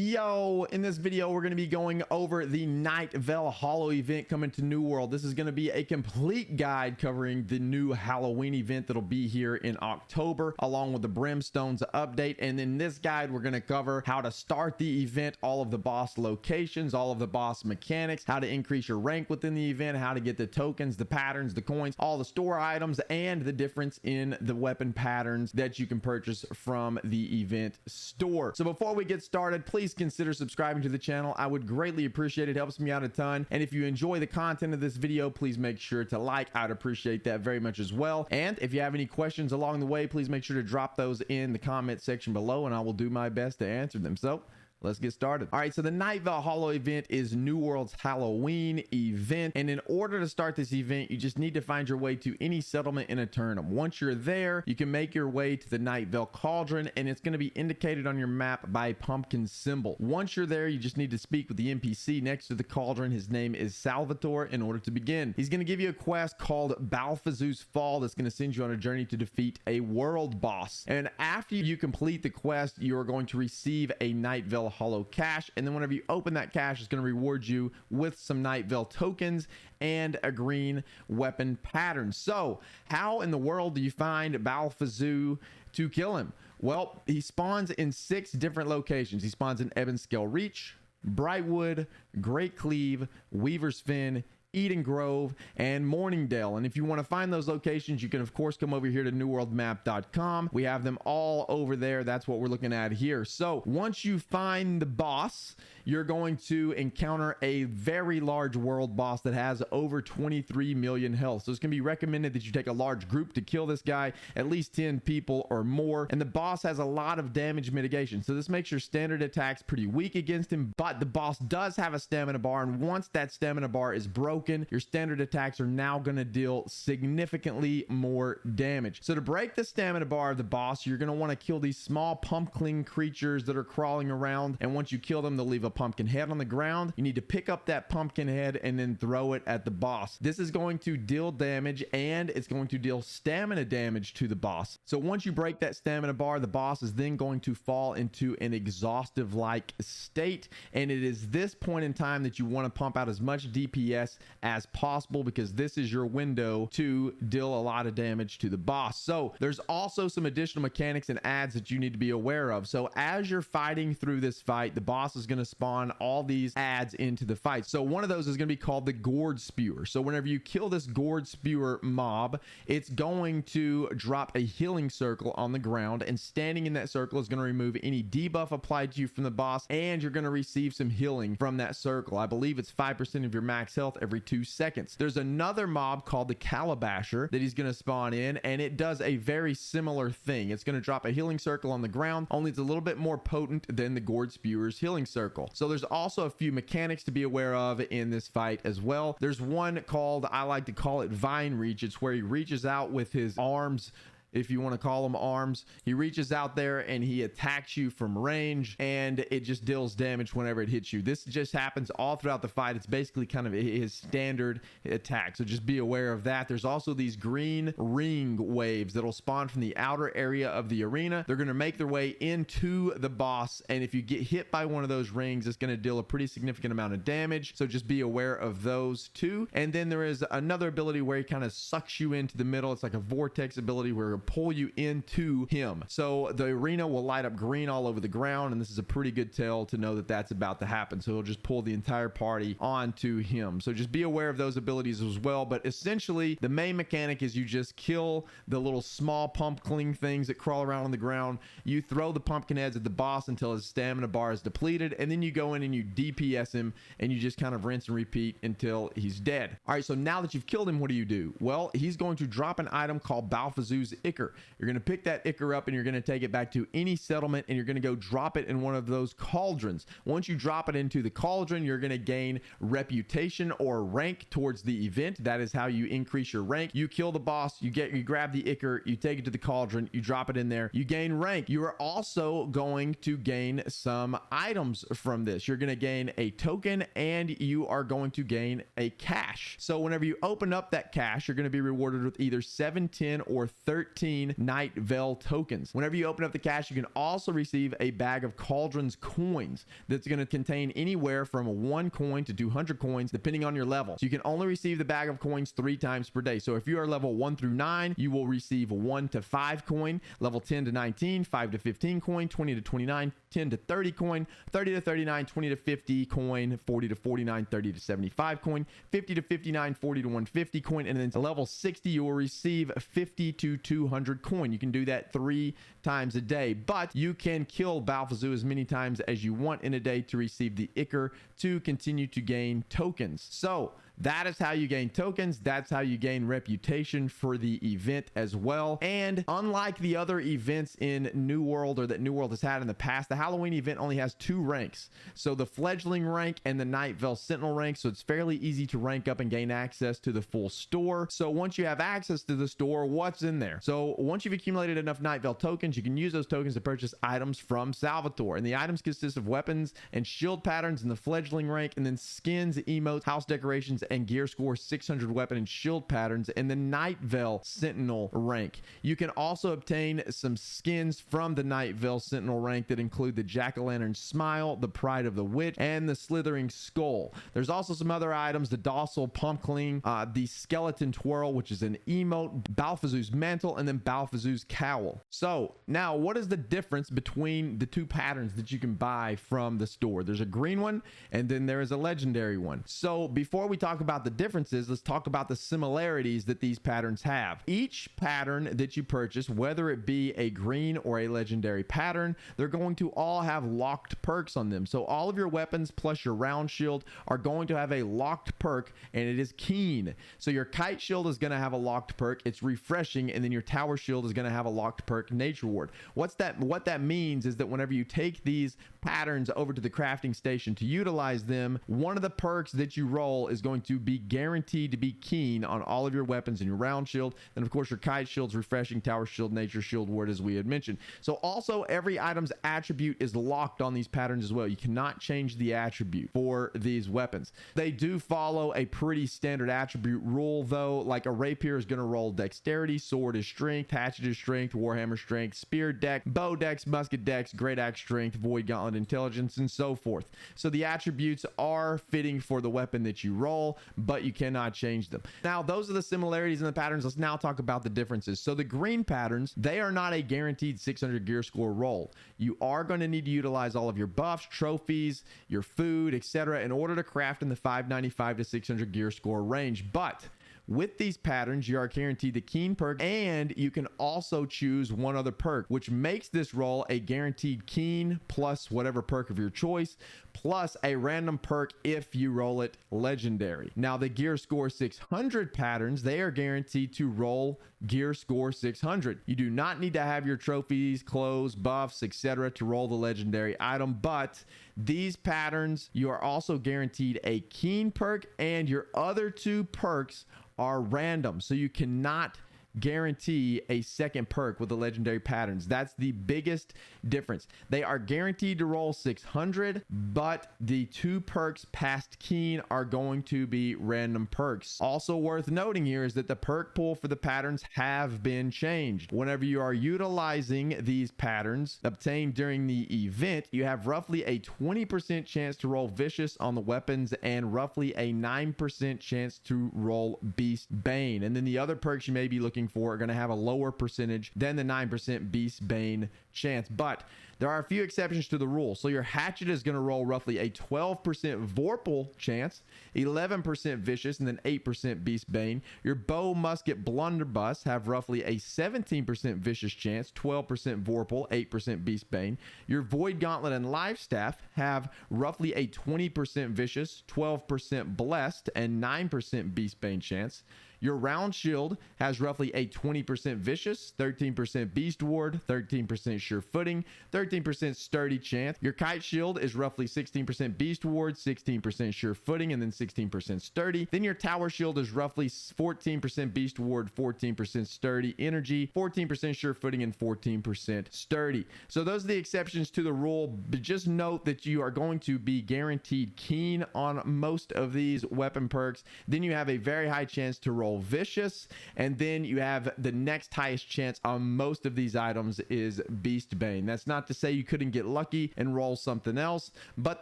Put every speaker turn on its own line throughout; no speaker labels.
Yo, in this video, we're going to be going over the Nightveil Hallow event coming to New World. This is going to be a complete guide covering the new Halloween event that'll be here in October, along with the Brimstones update. And in this guide, we're going to cover how to start the event, all of the boss locations, all of the boss mechanics, how to increase your rank within the event, how to get the tokens, the patterns, the coins, all the store items, and the difference in the weapon patterns that you can purchase from the event store. So before we get started, please consider subscribing to the channel. I would greatly appreciate it. It helps me out a ton. And if you enjoy the content of this video, please make sure to like. I'd appreciate that very much as well. And if you have any questions along the way, please make sure to drop those in the comment section below and I will do my best to answer them. So let's get started. All right, so the Nightveil Hallow event is New World's Halloween event. And in order to start this event, you just need to find your way to any settlement in Eternum. Once you're there, you can make your way to the Nightveil Cauldron, and it's going to be indicated on your map by a pumpkin symbol. Once you're there, you just need to speak with the NPC next to the cauldron. His name is Salvatore in order to begin. He's going to give you a quest called Balthazar's Fall that's going to send you on a journey to defeat a world boss. And after you complete the quest, you are going to receive a Nightveil Hallow cache, and then whenever you open that cache, it's going to reward you with some Nightveil tokens and a green weapon pattern. So how in the world do you find Balthazar to kill him? Well, he spawns in 6 different locations. He spawns in Ebonscale Reach, Brightwood, Great Cleave, Weaver's Fen, Eden Grove, and Morningdale. And if you want to find those locations, you can of course come over here to newworldmap.com. We have them all over there. That's what we're looking at here. So once you find the boss, you're going to encounter a very large world boss that has over 23 million health. So it's going to be recommended that you take a large group to kill this guy, at least 10 people or more. And the boss has a lot of damage mitigation. So this makes your standard attacks pretty weak against him, but the boss does have a stamina bar. And once that stamina bar is broken, your standard attacks are now going to deal significantly more damage. So to break the stamina bar of the boss, you're going to want to kill these small pumpkin creatures that are crawling around. And once you kill them, they'll leave a pumpkin head on the ground. You need to pick up that pumpkin head and then throw it at the boss. This is going to deal damage and it's going to deal stamina damage to the boss. So once you break that stamina bar, the boss is then going to fall into an exhaustive like state. And it is this point in time that you want to pump out as much DPS as possible, because this is your window to deal a lot of damage to the boss. So there's also some additional mechanics and adds that you need to be aware of. So as you're fighting through this fight, the boss is going to spawn all these adds into the fight. So one of those is going to be called the Gourd Spewer. So whenever you kill this Gourd Spewer mob, it's going to drop a healing circle on the ground, and standing in that circle is going to remove any debuff applied to you from the boss, and you're going to receive some healing from that circle. I believe it's 5% of your max health every 2 seconds. There's another mob called the Calabasher that he's going to spawn in, and it does a very similar thing. It's going to drop a healing circle on the ground, only it's a little bit more potent than the Gourd Spewer's healing circle. So there's also a few mechanics to be aware of in this fight as well. There's one called, I like to call it Vine Reach. It's where he reaches out with his arms, if you want to call them arms. He reaches out there and he attacks you from range, and it just deals damage whenever it hits you. This just happens all throughout the fight. It's basically kind of his standard attack, so just be aware of that. There's also these green ring waves that'll spawn from the outer area of the arena. They're going to make their way into the boss, and if you get hit by one of those rings, it's going to deal a pretty significant amount of damage, so just be aware of those too. And then there is another ability where he kind of sucks you into the middle. It's like a vortex ability where pull you into him. So the arena will light up green all over the ground, and this is a pretty good tell to know that that's about to happen. So he'll just pull the entire party onto him. So just be aware of those abilities as well. But essentially, the main mechanic is you just kill the little small pumpkin things that crawl around on the ground. You throw the pumpkin heads at the boss until his stamina bar is depleted, and then you go in and you DPS him, and you just kind of rinse and repeat until he's dead. All right, so now that you've killed him, what do? Well, he's going to drop an item called Balthazar's Ichor. You're going to pick that ichor up and you're going to take it back to any settlement, and you're going to go drop it in one of those cauldrons. Once you drop it into the cauldron, you're going to gain reputation or rank towards the event. That is how you increase your rank. You kill the boss, you grab the ichor, you take it to the cauldron, you drop it in there, you gain rank. You are also going to gain some items from this. You're going to gain a token and you are going to gain a cache. So whenever you open up that cache, you're going to be rewarded with either 7, 10, or 13 15 Nightveil tokens. Whenever you open up the cache, you can also receive a bag of Cauldron's coins that's going to contain anywhere from 1 coin to 200 coins depending on your level. So you can only receive the bag of coins 3 times per day. So if you are level 1 through 9, you will receive 1 to 5 coin, level 10 to 19, 5 to 15 coin, 20 to 29, 10 to 30 coin, 30 to 39, 20 to 50 coin, 40 to 49, 30 to 75 coin, 50 to 59, 40 to 150 coin, and then to level 60 you will receive 50 to 200 coin. You can do that 3 times a day, but you can kill Balfazoo as many times as you want in a day to receive the Ichor to continue to gain tokens. So that is how you gain tokens. That's how you gain reputation for the event as well. And unlike the other events in New World or that New World has had in the past, the Halloween event only has 2 ranks. So the Fledgling rank and the Nightveil Sentinel rank. So it's fairly easy to rank up and gain access to the full store. So once you have access to the store, what's in there? So once you've accumulated enough Nightveil tokens, you can use those tokens to purchase items from Salvatore. And the items consist of weapons and shield patterns in the Fledgling rank, and then skins, emotes, house decorations, and gear score 600 weapon and shield patterns in the Nightveil Sentinel rank. You can also obtain some skins from the Nightveil Sentinel rank that include the Jack-o'-lantern smile, the Pride of the Witch, and the Slithering Skull. There's also some other items, the Docile Pumpkin, the Skeleton Twirl, which is an emote, Balfazoo's mantle, and then Balfazoo's cowl. So now what is the difference between the 2 patterns that you can buy from the store? There's a green one and then there is a legendary one. So before we talk about the differences, let's talk about the similarities that these patterns have. Each pattern that you purchase, whether it be a green or a legendary pattern, they're going to all have locked perks on them. So all of your weapons plus your round shield are going to have a locked perk, and it is keen. So your kite shield is going to have a locked perk, it's refreshing, and then your tower shield is going to have a locked perk, nature ward. What that means is that whenever you take these patterns over to the crafting station to utilize them, one of the perks that you roll is going to be guaranteed to be keen on all of your weapons and your round shield. And of course your kite shield's refreshing, tower shield, nature shield ward, as we had mentioned. So also every item's attribute is locked on these patterns as well. You cannot change the attribute for these weapons. They do follow a pretty standard attribute rule though. Like a rapier is going to roll dexterity, sword is strength, hatchet is strength, warhammer strength, spear dex, bow dex, musket dex, great axe strength, void gauntlet intelligence, and so forth. So the attributes are fitting for the weapon that you roll, but you cannot change them. Now those are the similarities in the patterns. Let's now talk about the differences. So the green patterns, they are not a guaranteed 600 gear score roll. You are going to need to utilize all of your buffs, trophies, your food, etc. in order to craft in the 595 to 600 gear score range. But with these patterns, you are guaranteed the keen perk, and you can also choose one other perk, which makes this roll a guaranteed keen plus whatever perk of your choice, plus a random perk if you roll it legendary. Now the gear score 600 patterns, they are guaranteed to roll gear score 600. You do not need to have your trophies, clothes, buffs, etc. to roll the legendary item, but these patterns, you are also guaranteed a keen perk, and your other 2 perks are random. So you cannot guarantee a second perk with the legendary patterns. That's the biggest difference. They are guaranteed to roll 600, but the 2 perks past keen are going to be random perks. Also worth noting here is that the perk pool for the patterns have been changed. Whenever you are utilizing these patterns obtained during the event, you have roughly a 20% chance to roll vicious on the weapons and roughly a 9% chance to roll beast bane. And then the other perks you may be looking for are going to have a lower percentage than the 9% beast bane chance, but there are a few exceptions to the rule. So your hatchet is going to roll roughly a 12% vorpal chance, 11% vicious, and then 8% beast bane. Your bow, musket, blunderbuss have roughly a 17% vicious chance, 12% vorpal, 8% beast bane. Your void gauntlet and life staff have roughly a 20% vicious, 12% blessed, and 9% beast bane chance. Your round shield has roughly a 20% vicious, 13% beast ward, 13% sure footing, 13% sturdy chance. Your kite shield is roughly 16% beast ward, 16% sure footing, and then 16% sturdy. Then your tower shield is roughly 14% beast ward, 14% sturdy energy, 14% sure footing, and 14% sturdy. So those are the exceptions to the rule, but just note that you are going to be guaranteed keen on most of these weapon perks. Then you have a very high chance to roll roll vicious, and then you have the next highest chance on most of these items is Beast Bane. That's not to say you couldn't get lucky and roll something else, but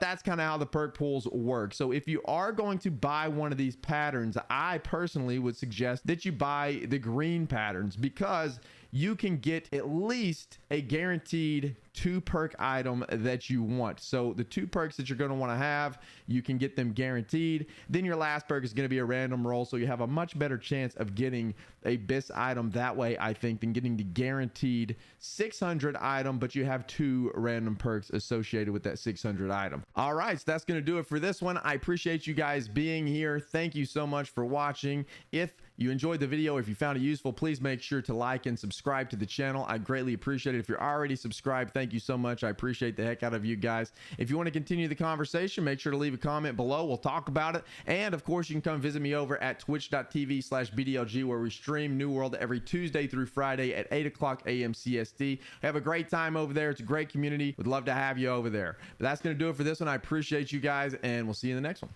that's kind of how the perk pools work. So if you are going to buy one of these patterns, I personally would suggest that you buy the green patterns, because you can get at least a guaranteed 2 perk item that you want. So the 2 perks that you're going to want to have, you can get them guaranteed. Then your last perk is going to be a random roll, so you have a much better chance of getting a BIS item that way, I think, than getting the guaranteed 600 item, but you have 2 random perks associated with that 600 item. All right, so that's going to do it for this one. I appreciate you guys being here. Thank you so much for watching. If you enjoyed the video, if you found it useful, please make sure to like and subscribe to the channel. I greatly appreciate it. If you're already subscribed, thank you so much. I appreciate the heck out of you guys. If you want to continue the conversation, make sure to leave a comment below. We'll talk about it. And of course, you can come visit me over at twitch.tv/BDLG, where we stream New World every Tuesday through Friday at 8 o'clock a.m. CST. Have a great time over there. It's a great community. Would love to have you over there. But that's going to do it for this one. I appreciate you guys, and we'll see you in the next one.